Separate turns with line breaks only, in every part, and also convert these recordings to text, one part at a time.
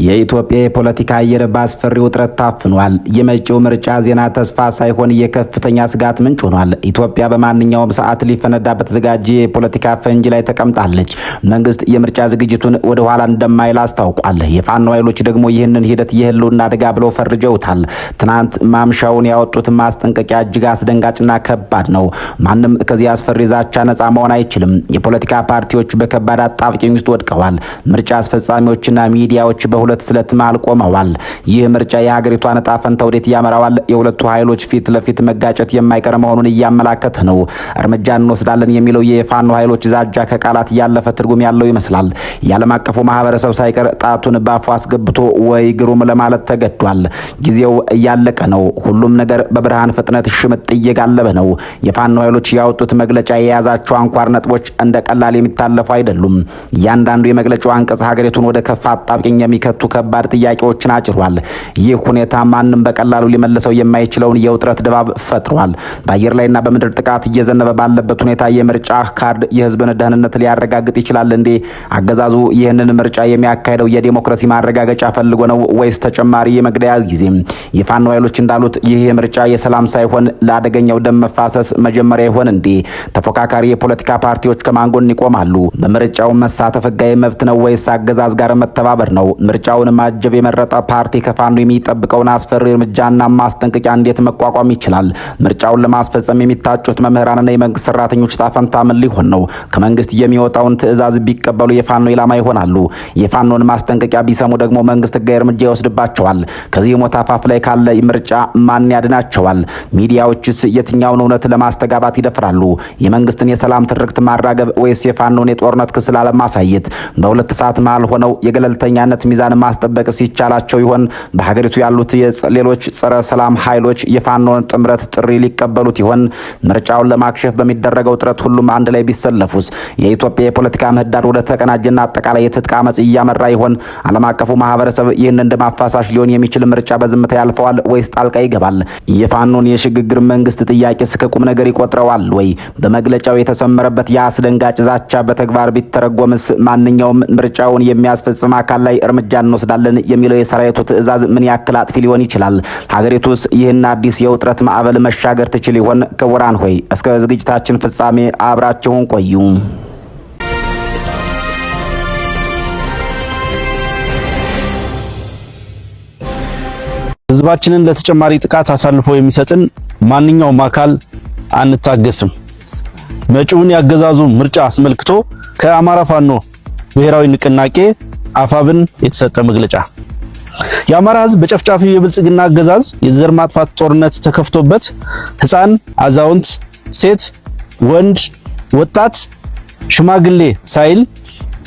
የኢትዮጵያ የፖለቲካ አየር በአስፈሪ ውጥረት ታፍኗል። የመጪው ምርጫ ዜና ተስፋ ሳይሆን የከፍተኛ ስጋት ምንጭ ሆኗል። ኢትዮጵያ በማንኛውም ሰዓት ሊፈነዳ በተዘጋጀ የፖለቲካ ፈንጂ ላይ ተቀምጣለች። መንግስት የምርጫ ዝግጅቱን ወደ ኋላ እንደማይል አስታውቋል። የፋኖ ኃይሎች ደግሞ ይህንን ሂደት የህልውና አደጋ ብለው ፈርጀውታል። ትናንት ማምሻውን ያወጡት ማስጠንቀቂያ እጅግ አስደንጋጭና ከባድ ነው። ማንም ከዚህ አስፈሪ ዛቻ ነጻ መሆን አይችልም። የፖለቲካ ፓርቲዎች በከባድ አጣብቂኝ ውስጥ ወድቀዋል። ምርጫ አስፈጻሚዎችና ሚዲያዎች በሁለት ስለት መሃል ቆመዋል። ይህ ምርጫ የሀገሪቷን ዕጣ ፈንታ ወዴት ያመራዋል? የሁለቱ ኃይሎች ፊት ለፊት መጋጨት የማይቀር መሆኑን እያመላከተ ነው። እርምጃ እንወስዳለን የሚለው የፋኖ ኃይሎች ዛጃ ከቃላት ያለፈ ትርጉም ያለው ይመስላል። የዓለም አቀፉ ማህበረሰብ ሳይቀር ጣቱን ባፉ አስገብቶ ወይ ግሩም ለማለት ተገዷል። ጊዜው እያለቀ ነው። ሁሉም ነገር በብርሃን ፍጥነት ሽምጥ እየጋለበ ነው። የፋኖ ኃይሎች ያወጡት መግለጫ የያዛቸው አንኳር ነጥቦች እንደ ቀላል የሚታለፉ አይደሉም። እያንዳንዱ የመግለጫው አንቀጽ ሀገሪቱን ወደ ከፋ አጣብቂኝ የሚከቱ ከባድ ጥያቄዎችን አጭሯል። ይህ ሁኔታ ማንም በቀላሉ ሊመልሰው የማይችለውን የውጥረት ድባብ ፈጥሯል። በአየር ላይና በምድር ጥቃት እየዘነበ ባለበት ሁኔታ የምርጫ ካርድ የህዝብን ደህንነት ሊያረጋግጥ ይችላል እንዴ? አገዛዙ ይህንን ምርጫ የሚያካሄደው የዲሞክራሲ ማረጋገጫ ፈልጎ ነው ወይስ ተጨማሪ የመግደያ ጊዜ? የፋኖ ኃይሎች እንዳሉት ይህ ምርጫ የሰላም ሳይሆን ለአደገኛው ደም መፋሰስ መጀመሪያ ይሆን እንዴ? ተፎካካሪ የፖለቲካ ፓርቲዎች ከማን ጎን ይቆማሉ? በምርጫው መሳተፍ ህጋዊ መብት ነው ወይስ አገዛዝ ጋር መተባበር ነው? ምርጫውን ማጀብ የመረጠ ፓርቲ ከፋኖ የሚጠብቀውን አስፈሪ እርምጃና ማስጠንቀቂያ እንዴት መቋቋም ይችላል? ምርጫውን ለማስፈጸም የሚታጩት መምህራንና የመንግስት ሰራተኞች ጣፈንታ ምን ሊሆን ነው? ከመንግስት የሚወጣውን ትዕዛዝ ቢቀበሉ የፋኖ ኢላማ ይሆናሉ። የፋኖን ማስጠንቀቂያ ቢሰሙ ደግሞ መንግስት ህጋዊ እርምጃ ይወስድባቸዋል። ከዚህ ሞት አፋፍ ላይ ካለ ምርጫ ማን ያድናቸዋል? ሚዲያዎችስ የትኛውን እውነት ለማስተጋባት ይደፍራሉ? የመንግስትን የሰላም ትርክት ማራገብ ወይስ የፋኖን የጦርነት ክስ ላለማሳየት? በሁለት ሰዓት መሃል ሆነው የገለልተኛነት ሚዛን ማስጠበቅ ሲቻላቸው ይሆን? በሀገሪቱ ያሉት ሌሎች ጸረ ሰላም ኃይሎች የፋኖን ጥምረት ጥሪ ሊቀበሉት ይሆን? ምርጫውን ለማክሸፍ በሚደረገው ጥረት ሁሉም አንድ ላይ ቢሰለፉስ? የኢትዮጵያ የፖለቲካ ምህዳር ወደ ተቀናጀና አጠቃላይ የትጥቅ አመጽ እያመራ ይሆን? ዓለም አቀፉ ማህበረሰብ ይህንን ደም አፋሳሽ ሊሆን የሚችል ምርጫ በዝምታ ያልፈዋል ወይስ ጣልቃ ይገባል? የፋኖን የሽግግር መንግስት ጥያቄ እስከ ቁም ነገር ይቆጥረዋል ወይ? በመግለጫው የተሰመረበት የአስደንጋጭ ዛቻ በተግባር ቢተረጎምስ? ማንኛውም ምርጫውን የሚያስፈጽም አካል ላይ እርምጃ እንወስዳለን የሚለው የሰራዊቱ ትዕዛዝ ምን ያክል አጥፊ ሊሆን ይችላል? ሀገሪቱስ ይህን አዲስ የውጥረት ማዕበል መሻገር ትችል ይሆን? ክቡራን ሆይ እስከ ዝግጅታችን ፍጻሜ አብራችሁን ቆዩ።
ህዝባችንን ለተጨማሪ ጥቃት አሳልፎ የሚሰጥን ማንኛውም አካል አንታገስም። መጪውን ያገዛዙ ምርጫ አስመልክቶ ከአማራ ፋኖ ብሔራዊ ንቅናቄ አፋብን የተሰጠ መግለጫ። የአማራ ህዝብ በጨፍጫፊው የብልጽግና አገዛዝ የዘር ማጥፋት ጦርነት ተከፍቶበት ህፃን፣ አዛውንት፣ ሴት፣ ወንድ፣ ወጣት፣ ሽማግሌ ሳይል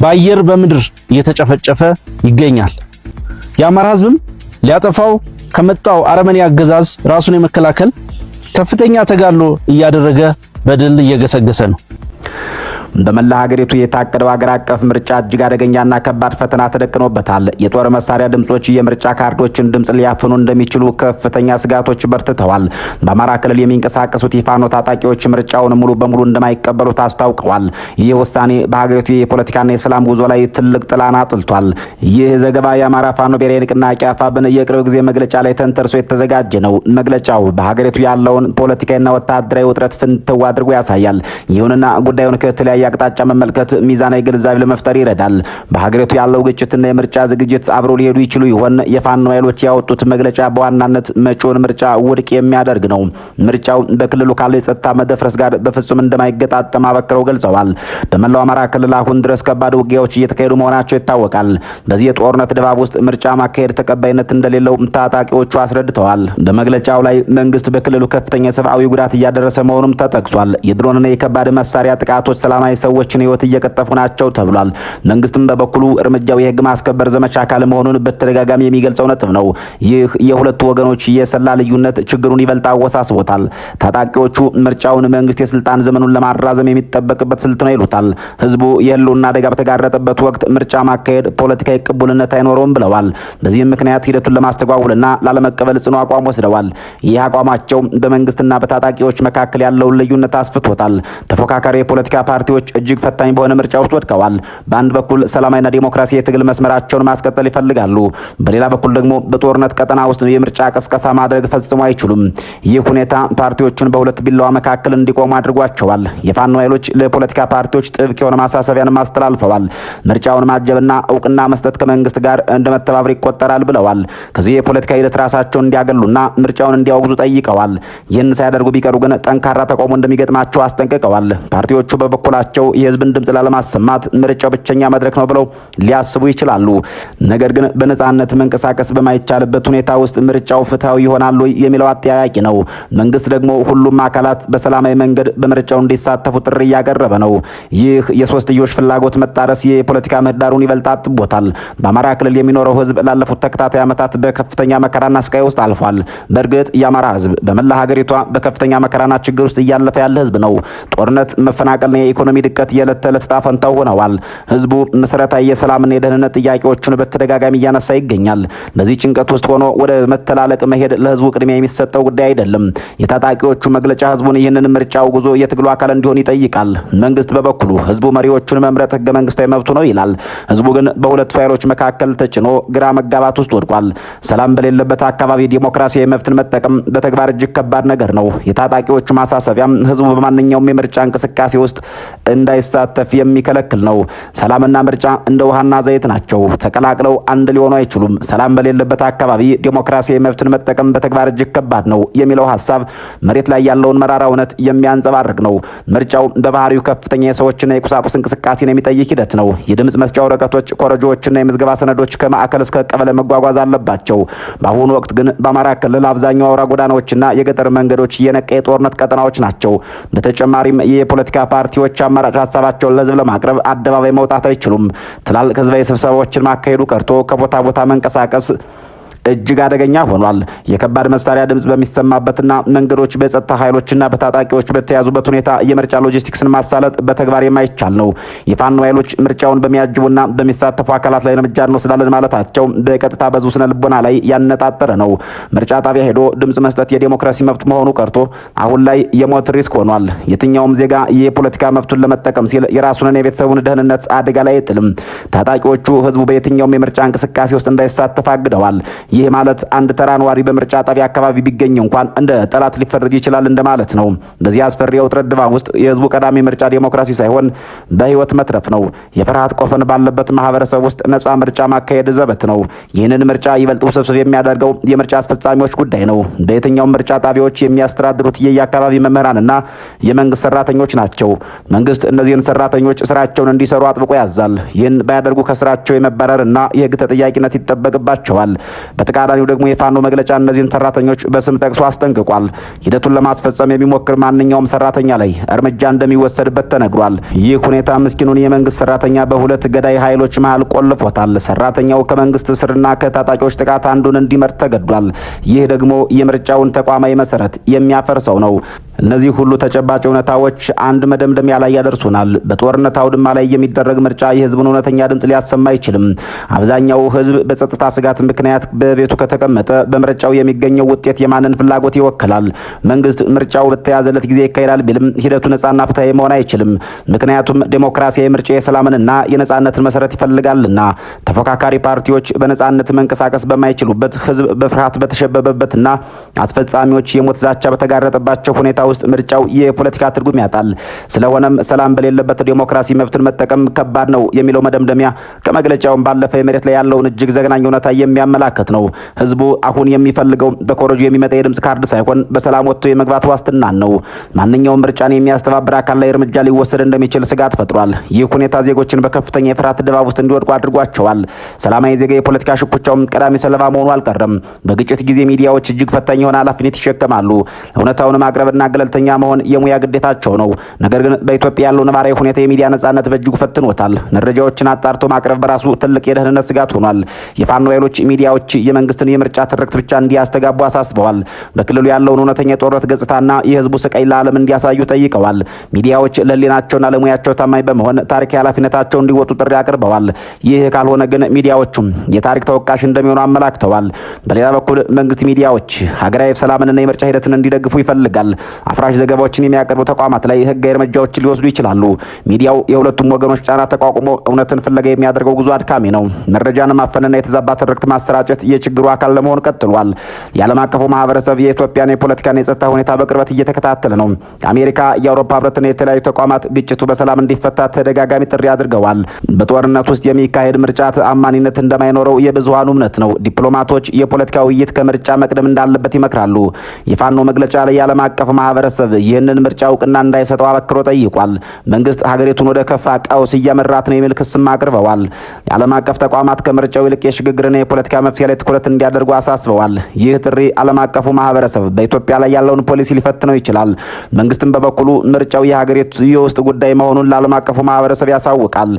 በአየር በምድር እየተጨፈጨፈ ይገኛል። የአማራ ህዝብም ሊያጠፋው ከመጣው አረመኔ አገዛዝ ራሱን የመከላከል ከፍተኛ ተጋድሎ እያደረገ በድል እየገሰገሰ ነው።
በመላ ሀገሪቱ የታቀደው ሀገር አቀፍ ምርጫ እጅግ አደገኛና ከባድ ፈተና ተደቅኖበታል። የጦር መሳሪያ ድምጾች የምርጫ ካርዶችን ድምጽ ሊያፍኑ እንደሚችሉ ከፍተኛ ስጋቶች በርትተዋል። በአማራ ክልል የሚንቀሳቀሱት የፋኖ ታጣቂዎች ምርጫውን ሙሉ በሙሉ እንደማይቀበሉት አስታውቀዋል። ይህ ውሳኔ በሀገሪቱ የፖለቲካና የሰላም ጉዞ ላይ ትልቅ ጥላን አጥልቷል። ይህ ዘገባ የአማራ ፋኖ ብሔራዊ ንቅናቄ አፋብን የቅርብ ጊዜ መግለጫ ላይ ተንተርሶ የተዘጋጀ ነው። መግለጫው በሀገሪቱ ያለውን ፖለቲካዊና ወታደራዊ ውጥረት ፍንትው አድርጎ ያሳያል። ይሁንና ጉዳዩን ከተለያየ አቅጣጫ መመልከት ሚዛናዊ ግንዛቤ ለመፍጠር ይረዳል። በሀገሪቱ ያለው ግጭትና የምርጫ ዝግጅት አብሮ ሊሄዱ ይችሉ ይሆን? የፋኖ ኃይሎች ያወጡት መግለጫ በዋናነት መጪውን ምርጫ ውድቅ የሚያደርግ ነው። ምርጫው በክልሉ ካለው የጸጥታ መደፍረስ ጋር በፍጹም እንደማይገጣጠም አበክረው ገልጸዋል። በመላው አማራ ክልል አሁን ድረስ ከባድ ውጊያዎች እየተካሄዱ መሆናቸው ይታወቃል። በዚህ የጦርነት ድባብ ውስጥ ምርጫ ማካሄድ ተቀባይነት እንደሌለው ታጣቂዎቹ አስረድተዋል። በመግለጫው ላይ መንግስት በክልሉ ከፍተኛ ሰብአዊ ጉዳት እያደረሰ መሆኑም ተጠቅሷል። የድሮንና የከባድ መሳሪያ ጥቃቶች ሰላማዊ ሰዎችን ህይወት እየቀጠፉ ናቸው ተብሏል። መንግስትም በበኩሉ እርምጃው የህግ ማስከበር ዘመቻ አካል መሆኑን በተደጋጋሚ የሚገልጸው ነጥብ ነው። ይህ የሁለቱ ወገኖች የሰላ ልዩነት ችግሩን ይበልጥ አወሳስቦታል። ታጣቂዎቹ ምርጫውን መንግስት የስልጣን ዘመኑን ለማራዘም የሚጠበቅበት ስልት ነው ይሉታል። ህዝቡ የህልውና አደጋ በተጋረጠበት ወቅት ምርጫ ማካሄድ ፖለቲካዊ ቅቡልነት አይኖረውም ብለዋል። በዚህም ምክንያት ሂደቱን ለማስተጓጉልና ላለመቀበል ጽኑ አቋም ወስደዋል። ይህ አቋማቸው በመንግስትና በታጣቂዎች መካከል ያለውን ልዩነት አስፍቶታል። ተፎካካሪ የፖለቲካ ፓርቲዎች ፓርቲዎች እጅግ ፈታኝ በሆነ ምርጫ ውስጥ ወድቀዋል። በአንድ በኩል ሰላማዊና ዲሞክራሲያዊ የትግል መስመራቸውን ማስቀጠል ይፈልጋሉ። በሌላ በኩል ደግሞ በጦርነት ቀጠና ውስጥ የምርጫ ቀስቀሳ ማድረግ ፈጽሞ አይችሉም። ይህ ሁኔታ ፓርቲዎቹን በሁለት ቢላዋ መካከል እንዲቆሙ አድርጓቸዋል። የፋኖ ኃይሎች ለፖለቲካ ፓርቲዎች ጥብቅ የሆነ ማሳሰቢያን አስተላልፈዋል። ምርጫውን ማጀብና እውቅና መስጠት ከመንግስት ጋር እንደ መተባበር ይቆጠራል ብለዋል። ከዚህ የፖለቲካ ሂደት ራሳቸውን እንዲያገሉና ምርጫውን እንዲያወግዙ ጠይቀዋል። ይህን ሳያደርጉ ቢቀሩ ግን ጠንካራ ተቃውሞ እንደሚገጥማቸው አስጠንቅቀዋል። ፓርቲዎቹ በበኩላቸው የህዝብን ድምጽ ላለማሰማት ምርጫው ብቸኛ መድረክ ነው ብለው ሊያስቡ ይችላሉ። ነገር ግን በነጻነት መንቀሳቀስ በማይቻልበት ሁኔታ ውስጥ ምርጫው ፍትሃዊ ይሆናል የሚለው አጠያያቂ ነው። መንግስት ደግሞ ሁሉም አካላት በሰላማዊ መንገድ በምርጫው እንዲሳተፉ ጥሪ እያቀረበ ነው። ይህ የሶስትዮሽ ፍላጎት መጣረስ የፖለቲካ ምህዳሩን ይበልጥ አጥቦታል። በአማራ ክልል የሚኖረው ህዝብ ላለፉት ተከታታይ ዓመታት በከፍተኛ መከራና ስቃይ ውስጥ አልፏል። በእርግጥ የአማራ ህዝብ በመላ ሀገሪቷ በከፍተኛ መከራና ችግር ውስጥ እያለፈ ያለ ህዝብ ነው። ጦርነት፣ መፈናቀልና የኢኮኖሚ ድቀት የዕለት ተዕለት ዕጣ ፈንታው ሆነዋል። ህዝቡ መሰረታዊ የሰላምና የደህንነት ጥያቄዎችን በተደጋጋሚ እያነሳ ይገኛል። በዚህ ጭንቀት ውስጥ ሆኖ ወደ መተላለቅ መሄድ ለህዝቡ ቅድሚያ የሚሰጠው ጉዳይ አይደለም። የታጣቂዎቹ መግለጫ ህዝቡን ይህንን ምርጫው ጉዞ የትግሉ አካል እንዲሆን ይጠይቃል። መንግስት በበኩሉ ህዝቡ መሪዎቹን መምረጥ ህገ መንግስታዊ መብቱ ነው ይላል። ህዝቡ ግን በሁለት ፋይሎች መካከል ተጭኖ ግራ መጋባት ውስጥ ወድቋል። ሰላም በሌለበት አካባቢ ዲሞክራሲያዊ መብትን መጠቀም በተግባር እጅግ ከባድ ነገር ነው። የታጣቂዎቹ ማሳሰቢያም ህዝቡ በማንኛውም የምርጫ እንቅስቃሴ ውስጥ እንዳይሳተፍ የሚከለክል ነው። ሰላምና ምርጫ እንደ ውሃና ዘይት ናቸው። ተቀላቅለው አንድ ሊሆኑ አይችሉም። ሰላም በሌለበት አካባቢ ዲሞክራሲያዊ መብትን መጠቀም በተግባር እጅግ ከባድ ነው የሚለው ሐሳብ መሬት ላይ ያለውን መራራ እውነት የሚያንጸባርቅ ነው። ምርጫው በባህሪው ከፍተኛ የሰዎችና የቁሳቁስ እንቅስቃሴን የሚጠይቅ ሂደት ነው። የድምጽ መስጫ ወረቀቶች፣ ኮረጆዎችና የምዝገባ ሰነዶች ከማዕከል እስከ ቀበሌ መጓጓዝ አለባቸው። በአሁኑ ወቅት ግን በአማራ ክልል አብዛኛው አውራ ጎዳናዎችና የገጠር መንገዶች የነቀ የጦርነት ቀጠናዎች ናቸው። በተጨማሪም የፖለቲካ ፓርቲዎች አማራጭ ሀሳባቸውን ለህዝብ ለማቅረብ አደባባይ መውጣት አይችሉም። ትላልቅ ህዝባዊ ስብሰባዎችን ማካሄዱ ቀርቶ ከቦታ ቦታ መንቀሳቀስ እጅግ አደገኛ ሆኗል። የከባድ መሳሪያ ድምጽ በሚሰማበትና መንገዶች በጸጥታ ኃይሎችና በታጣቂዎች በተያዙበት ሁኔታ የምርጫ ሎጂስቲክስን ማሳለጥ በተግባር የማይቻል ነው። የፋኖ ኃይሎች ምርጫውን በሚያጅቡና በሚሳተፉ አካላት ላይ እርምጃ እንወስዳለን ማለታቸው በቀጥታ በህዝቡ ስነ ልቦና ላይ ያነጣጠረ ነው። ምርጫ ጣቢያ ሄዶ ድምጽ መስጠት የዲሞክራሲ መብት መሆኑ ቀርቶ አሁን ላይ የሞት ሪስክ ሆኗል። የትኛውም ዜጋ የፖለቲካ መብቱን ለመጠቀም ሲል የራሱንና የቤተሰቡን ደህንነት አደጋ ላይ አይጥልም። ታጣቂዎቹ ህዝቡ በየትኛውም የምርጫ እንቅስቃሴ ውስጥ እንዳይሳተፍ አግደዋል። ይህ ማለት አንድ ተራ ነዋሪ በምርጫ ጣቢያ አካባቢ ቢገኝ እንኳን እንደ ጠላት ሊፈረጅ ይችላል እንደማለት ነው። በዚህ አስፈሪ የውጥረት ድባብ ውስጥ የህዝቡ ቀዳሚ ምርጫ ዲሞክራሲ ሳይሆን በህይወት መትረፍ ነው። የፍርሃት ቆፈን ባለበት ማህበረሰብ ውስጥ ነጻ ምርጫ ማካሄድ ዘበት ነው። ይህንን ምርጫ ይበልጥ ውስብስብ የሚያደርገው የምርጫ አስፈጻሚዎች ጉዳይ ነው። በየትኛውም ምርጫ ጣቢያዎች የሚያስተዳድሩት የየአካባቢ መምህራንና የመንግስት ሰራተኞች ናቸው። መንግስት እነዚህን ሰራተኞች ስራቸውን እንዲሰሩ አጥብቆ ያዛል። ይህን ባያደርጉ ከስራቸው የመባረርና የህግ ተጠያቂነት ይጠበቅባቸዋል። በተቃራኒው ደግሞ የፋኖ መግለጫ እነዚህን ሰራተኞች በስም ጠቅሶ አስጠንቅቋል። ሂደቱን ለማስፈጸም የሚሞክር ማንኛውም ሰራተኛ ላይ እርምጃ እንደሚወሰድበት ተነግሯል። ይህ ሁኔታ ምስኪኑን የመንግስት ሰራተኛ በሁለት ገዳይ ኃይሎች መሃል ቆልፎታል። ሰራተኛው ከመንግስት እስርና ከታጣቂዎች ጥቃት አንዱን እንዲመርጥ ተገዷል። ይህ ደግሞ የምርጫውን ተቋማዊ መሰረት የሚያፈርሰው ነው። እነዚህ ሁሉ ተጨባጭ እውነታዎች አንድ መደምደሚያ ላይ ያደርሱናል። በጦርነት አውድማ ላይ የሚደረግ ምርጫ የህዝቡን እውነተኛ ድምጽ ሊያሰማ አይችልም። አብዛኛው ህዝብ በጸጥታ ስጋት ምክንያት በቤቱ ከተቀመጠ በምርጫው የሚገኘው ውጤት የማንን ፍላጎት ይወክላል? መንግስት ምርጫው በተያዘለት ጊዜ ይካሄዳል ቢልም ሂደቱ ነጻና ፍትሃዊ መሆን አይችልም። ምክንያቱም ዴሞክራሲያዊ ምርጫ የሰላምንና የነጻነትን መሰረት ይፈልጋልና። ተፎካካሪ ፓርቲዎች በነጻነት መንቀሳቀስ በማይችሉበት፣ ህዝብ በፍርሃት በተሸበበበትና አስፈጻሚዎች የሞት ዛቻ በተጋረጠባቸው ሁኔታ ውስጥ ምርጫው የፖለቲካ ትርጉም ያጣል። ስለሆነም ሰላም በሌለበት ዴሞክራሲ መብትን መጠቀም ከባድ ነው የሚለው መደምደሚያ ከመግለጫውም ባለፈ መሬት ላይ ያለውን እጅግ ዘግናኝ እውነታ የሚያመላክት ነው። ህዝቡ አሁን የሚፈልገው በኮረጆ የሚመጣ የድምጽ ካርድ ሳይሆን በሰላም ወጥቶ የመግባት ዋስትናን ነው። ማንኛውም ምርጫን የሚያስተባብር አካል ላይ እርምጃ ሊወሰድ እንደሚችል ስጋት ፈጥሯል። ይህ ሁኔታ ዜጎችን በከፍተኛ የፍርሃት ድባብ ውስጥ እንዲወድቁ አድርጓቸዋል። ሰላማዊ ዜጋ የፖለቲካ ሽኩቻውም ቀዳሚ ሰለባ መሆኑ አልቀረም። በግጭት ጊዜ ሚዲያዎች እጅግ ፈታኝ የሆነ ኃላፊነት ይሸከማሉ። እውነታውን ማቅረብና ገለልተኛ መሆን የሙያ ግዴታቸው ነው። ነገር ግን በኢትዮጵያ ያለው ነባራዊ ሁኔታ የሚዲያ ነጻነት በእጅጉ ፈትኖታል። መረጃዎችን አጣርቶ ማቅረብ በራሱ ትልቅ የደህንነት ስጋት ሆኗል። የፋኖ ኃይሎች ሚዲያዎች የመንግስትን የምርጫ ትርክት ብቻ እንዲያስተጋቡ አሳስበዋል። በክልሉ ያለውን እውነተኛ የጦርነት ገጽታና የህዝቡ ስቃይ ለዓለም እንዲያሳዩ ጠይቀዋል። ሚዲያዎች ለህሊናቸውና ለሙያቸው ታማኝ በመሆን ታሪክ ኃላፊነታቸውን እንዲወጡ ጥሪ አቅርበዋል። ይህ ካልሆነ ግን ሚዲያዎቹም የታሪክ ተወቃሽ እንደሚሆኑ አመላክተዋል። በሌላ በኩል መንግስት ሚዲያዎች ሀገራዊ ሰላምንና የምርጫ ሂደትን እንዲደግፉ ይፈልጋል። አፍራሽ ዘገባዎችን የሚያቀርቡ ተቋማት ላይ ህጋዊ እርምጃዎችን ሊወስዱ ይችላሉ። ሚዲያው የሁለቱም ወገኖች ጫና ተቋቁሞ እውነትን ፍለጋ የሚያደርገው ጉዞ አድካሚ ነው። መረጃን ማፈንና የተዛባ ትርክት ማሰራጨት የችግሩ አካል ለመሆን ቀጥሏል። የዓለም አቀፉ ማህበረሰብ የኢትዮጵያን የፖለቲካና የጸጥታ ሁኔታ በቅርበት እየተከታተለ ነው። የአሜሪካ፣ የአውሮፓ ህብረትና የተለያዩ ተቋማት ግጭቱ በሰላም እንዲፈታ ተደጋጋሚ ጥሪ አድርገዋል። በጦርነት ውስጥ የሚካሄድ ምርጫ ተአማኒነት እንደማይኖረው የብዙሃኑ እምነት ነው። ዲፕሎማቶች የፖለቲካ ውይይት ከምርጫ መቅደም እንዳለበት ይመክራሉ። የፋኖ መግለጫ ላይ የዓለም አቀፍ ማህበረሰብ ይህንን ምርጫ እውቅና እንዳይሰጠው አበክሮ ጠይቋል። መንግስት ሀገሪቱን ወደ ከፋ ቀውስ እያመራት ነው የሚል ክስም አቅርበዋል። የዓለም አቀፍ ተቋማት ከምርጫው ይልቅ የሽግግርና የፖለቲካ መፍትሄ ላይ ትኩረት እንዲያደርጉ አሳስበዋል። ይህ ጥሪ ዓለም አቀፉ ማህበረሰብ በኢትዮጵያ ላይ ያለውን ፖሊሲ ሊፈትነው ይችላል። መንግስትም በበኩሉ ምርጫው የሀገሪቱ የውስጥ ጉዳይ መሆኑን ለዓለም አቀፉ ማህበረሰብ ያሳውቃል።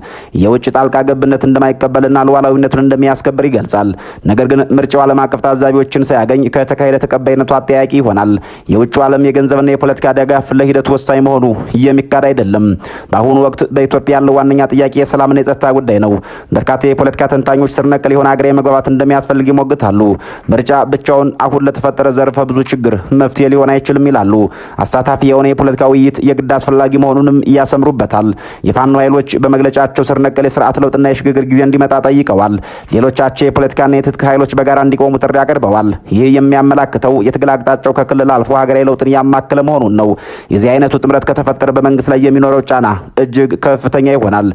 የውጭ ጣልቃ ገብነት እንደማይቀበልና ሉዓላዊነቱን እንደሚያስከብር ይገልጻል። ነገር ግን ምርጫው ዓለም አቀፍ ታዛቢዎችን ሳያገኝ ከተካሄደ ተቀባይነቱ አጠያቂ ይሆናል። የውጭው ዓለም የገንዘብና የፖለቲካ ድጋፍ ለሂደቱ ወሳኝ መሆኑ የሚካድ አይደለም። በአሁኑ ወቅት በኢትዮጵያ ያለው ዋነኛ ጥያቄ የሰላምና የጸጥታ ጉዳይ ነው። በርካታ የፖለቲካ ተንታኞች ስር ነቀል የሆነ ሀገራዊ መግባባት እንደሚያስፈልግ ይሞግታሉ። ምርጫ ብቻውን አሁን ለተፈጠረ ዘርፈ ብዙ ችግር መፍትሄ ሊሆን አይችልም ይላሉ። አሳታፊ የሆነ የፖለቲካ ውይይት የግድ አስፈላጊ መሆኑንም ያሰምሩበታል። የፋኖ ኃይሎች በመግለጫቸው ስር ነቀል የስርዓት ለውጥና የሽግግር ጊዜ እንዲመጣ ጠይቀዋል። ሌሎቻቸው የፖለቲካና የትጥቅ ኃይሎች በጋራ እንዲቆሙ ጥሪ አቅርበዋል። ይህ የሚያመላክተው የትግል አቅጣጫው ከክልል አልፎ ሀገራዊ ለውጥን ያማከለ መሆኑን ነው። የዚህ አይነቱ ጥምረት ከተፈጠረ በመንግስት ላይ የሚኖረው ጫና እጅግ ከፍተኛ ይሆናል።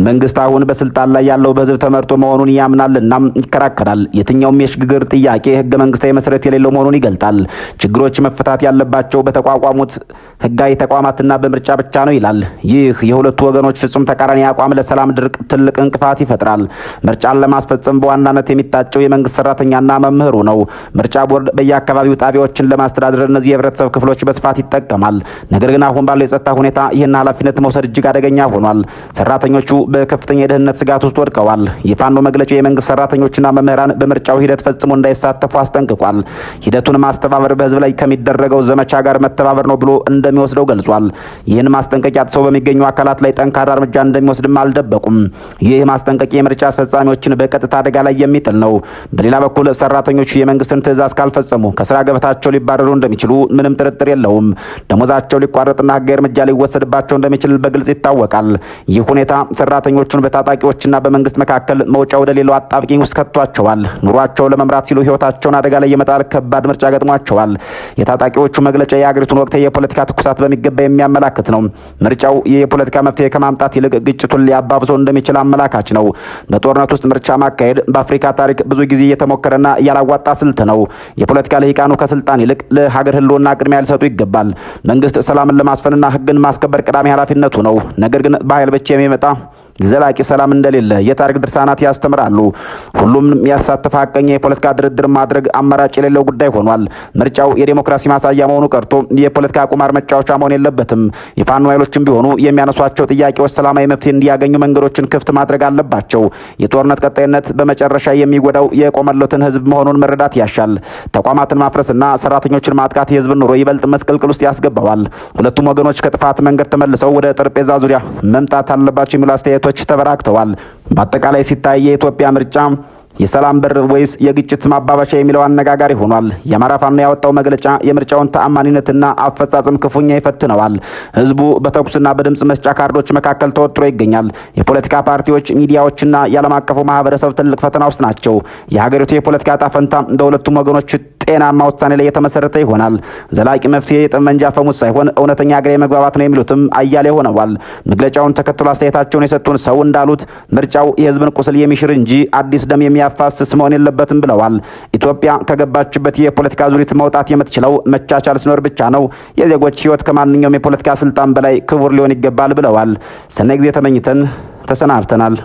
መንግስት አሁን በስልጣን ላይ ያለው በህዝብ ተመርጦ መሆኑን ያምናልና ይከራከራል። የትኛውም የሽግግር ጥያቄ ህገ መንግስታዊ መሰረት የሌለው መሆኑን ይገልጣል። ችግሮች መፈታት ያለባቸው በተቋቋሙት ህጋዊ ተቋማትና በምርጫ ብቻ ነው ይላል። ይህ የሁለቱ ወገኖች ፍጹም ተቃራኒ አቋም ለሰላም ድርቅ ትልቅ እንቅፋት ይፈጥራል። ምርጫን ለማስፈጸም በዋናነት የሚታጨው የመንግስት ሰራተኛና መምህሩ ነው። ምርጫ ቦርድ በየአካባቢው ጣቢያዎችን ለማስተዳደር እነዚህ የህብረተሰብ ክፍሎች በስፋት ይጠቀማል። ነገር ግን አሁን ባለው የጸጥታ ሁኔታ ይህን ኃላፊነት መውሰድ እጅግ አደገኛ ሆኗል። ሰራተኞቹ በከፍተኛ የደህንነት ስጋት ውስጥ ወድቀዋል። የፋኖ መግለጫ የመንግስት ሰራተኞችና መምህራን በምርጫው ሂደት ፈጽሞ እንዳይሳተፉ አስጠንቅቋል። ሂደቱን ማስተባበር በህዝብ ላይ ከሚደረገው ዘመቻ ጋር መተባበር ነው ብሎ እንደሚወስደው ገልጿል። ይህን ማስጠንቀቂያ ጥሰው በሚገኙ አካላት ላይ ጠንካራ እርምጃ እንደሚወስድም አልደበቁም። ይህ ማስጠንቀቂያ የምርጫ አስፈጻሚዎችን በቀጥታ አደጋ ላይ የሚጥል ነው። በሌላ በኩል ሰራተኞቹ የመንግስትን ትዕዛዝ ካልፈጸሙ ከስራ ገበታቸው ሊባረሩ እንደሚችሉ ምንም ጥርጥር የለውም። ደሞዛቸው ሊቋረጥና ህጋዊ እርምጃ ሊወሰድባቸው እንደሚችል በግልጽ ይታወቃል። ይህ ሁኔታ ሰራተኞቹን በታጣቂዎችና በመንግስት መካከል መውጫ ወደ ሌላው አጣብቂኝ ውስጥ ከቷቸዋል። ኑሯቸው ለመምራት ሲሉ ህይወታቸውን አደጋ ላይ የመጣል ከባድ ምርጫ ገጥሟቸዋል። የታጣቂዎቹ መግለጫ የሀገሪቱን ወቅታዊ የፖለቲካ ትኩሳት በሚገባ የሚያመላክት ነው። ምርጫው የፖለቲካ መፍትሄ ከማምጣት ይልቅ ግጭቱን ሊያባብሰው እንደሚችል አመላካች ነው። በጦርነት ውስጥ ምርጫ ማካሄድ በአፍሪካ ታሪክ ብዙ ጊዜ የተሞከረና ያላዋጣ ስልት ነው። የፖለቲካ ልሂቃኑ ከስልጣን ይልቅ ለሀገር ህልውና ቅድሚያ ሊሰጡ ይገባል። መንግስት ሰላምን ለማስፈንና ህግን ማስከበር ቀዳሚ ኃላፊነቱ ነው። ነገር ግን በኃይል ብቻ የሚመጣ ዘላቂ ሰላም እንደሌለ የታሪክ ድርሳናት ያስተምራሉ። ሁሉም ያሳተፈ ሀቀኛ የፖለቲካ ድርድር ማድረግ አማራጭ የሌለው ጉዳይ ሆኗል። ምርጫው የዲሞክራሲ ማሳያ መሆኑ ቀርቶ የፖለቲካ ቁማር መጫወቻ መሆን የለበትም። የፋኖ ኃይሎችም ቢሆኑ የሚያነሷቸው ጥያቄዎች ሰላማዊ መፍትሄ እንዲያገኙ መንገዶችን ክፍት ማድረግ አለባቸው። የጦርነት ቀጣይነት በመጨረሻ የሚጎዳው የቆመለትን ህዝብ መሆኑን መረዳት ያሻል። ተቋማትን ማፍረስና ሰራተኞችን ማጥቃት የህዝብን ኑሮ ይበልጥ መስቀልቅል ውስጥ ያስገባዋል። ሁለቱም ወገኖች ከጥፋት መንገድ ተመልሰው ወደ ጠረጴዛ ዙሪያ መምጣት አለባቸው የሚሉ አስተያየቶች ተበራክተዋል። በአጠቃላይ ሲታይ የኢትዮጵያ ምርጫ የሰላም በር ወይስ የግጭት ማባባሻ የሚለው አነጋጋሪ ሆኗል። የአማራ ፋኖ ያወጣው መግለጫ የምርጫውን ተአማኒነትና አፈጻጸም ክፉኛ ይፈትነዋል። ህዝቡ በተኩስና በድምጽ መስጫ ካርዶች መካከል ተወጥሮ ይገኛል። የፖለቲካ ፓርቲዎች፣ ሚዲያዎችና የዓለም አቀፉ ማህበረሰብ ትልቅ ፈተና ውስጥ ናቸው። የሀገሪቱ የፖለቲካ ዕጣ ፈንታ በሁለቱም ወገኖች ጤናማ ውሳኔ ላይ የተመሰረተ ይሆናል። ዘላቂ መፍትሄ የጠመንጃ ፈሙስ ሳይሆን እውነተኛ ሀገራዊ መግባባት ነው የሚሉትም አያሌ ሆነዋል። መግለጫውን ተከትሎ አስተያየታቸውን የሰጡን ሰው እንዳሉት ምርጫው የህዝብን ቁስል የሚሽር እንጂ አዲስ ደም የሚያፋስስ መሆን የለበትም ብለዋል። ኢትዮጵያ ከገባችበት የፖለቲካ ዙሪት መውጣት የምትችለው መቻቻል ሲኖር ብቻ ነው። የዜጎች ህይወት ከማንኛውም የፖለቲካ ስልጣን በላይ ክቡር ሊሆን ይገባል ብለዋል። ሰናይ ጊዜ ተመኝተን ተሰናብተናል።